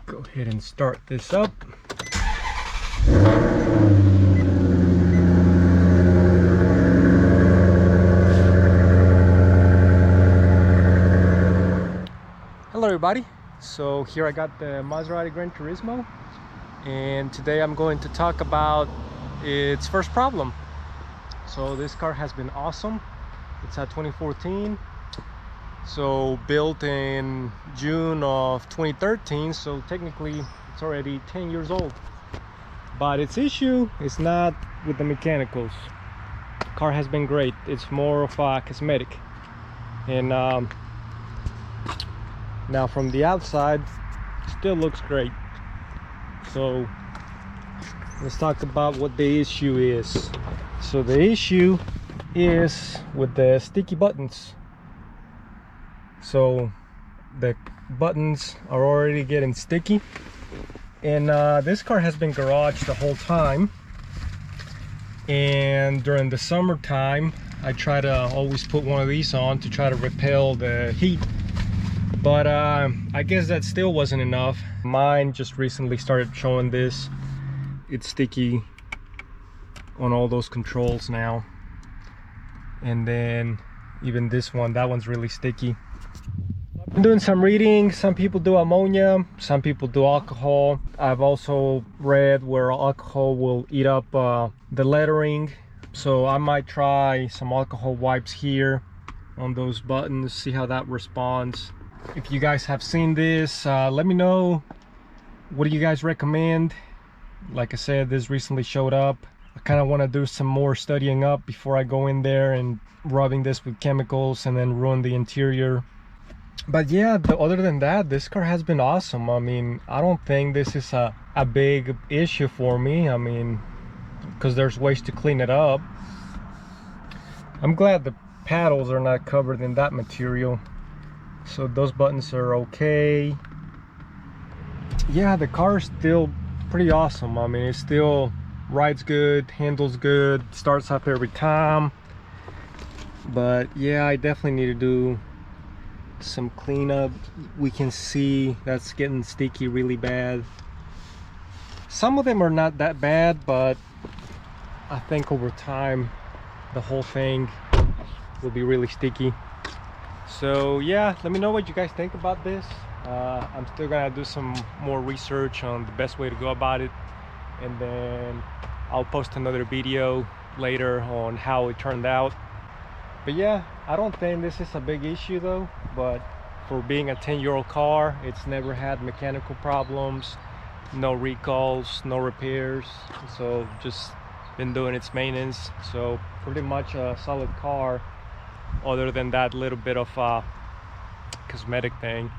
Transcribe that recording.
Go ahead and start this up. Hello everybody, so here I got the Maserati Granturismo, and today I'm going to talk about its first problem. So this car has been awesome. It's a 2014, so built in June of 2013, so technically it's already 10 years old. But its issue is not with the mechanicals. The car has been great. It's more of a cosmetic, and now from the outside still looks great. So let's talk about what the issue is. So the issue is with the sticky buttons. So the buttons are already getting sticky, and this car has been garaged the whole time, and during the summertime I try to always put one of these on to try to repel the heat. But I guess that still wasn't enough. Mine just recently started showing this. It's sticky on all those controls now. And then even this one, that one's really sticky. I've been doing some reading. Some people do ammonia, some people do alcohol. I've also read where alcohol will eat up the lettering. So I might try some alcohol wipes here on those buttons, see how that responds. If you guys have seen this, let me know. What do you guys recommend? Like I said, this recently showed up. I kind of want to do some more studying up before I go in there and rubbing this with chemicals and then ruin the interior. But yeah, other than that, this car has been awesome. I mean, I don't think this is a big issue for me. I mean, because there's ways to clean it up. I'm glad the paddles are not covered in that material. So those buttons are okay. Yeah, the car is still pretty awesome. I mean, it still rides good, handles good, starts up every time. But yeah, I definitely need to do some cleanup. We can see that's getting sticky really bad. Some of them are not that bad, but I think over time the whole thing will be really sticky. So yeah, let me know what you guys think about this. I'm still gonna do some more research on the best way to go about it, and then I'll post another video later on how it turned out. But yeah, I don't think this is a big issue though, but for being a 10-year-old car, it's never had mechanical problems, no recalls, no repairs, so just been doing its maintenance. So pretty much a solid car, other than that little bit of a cosmetic thing.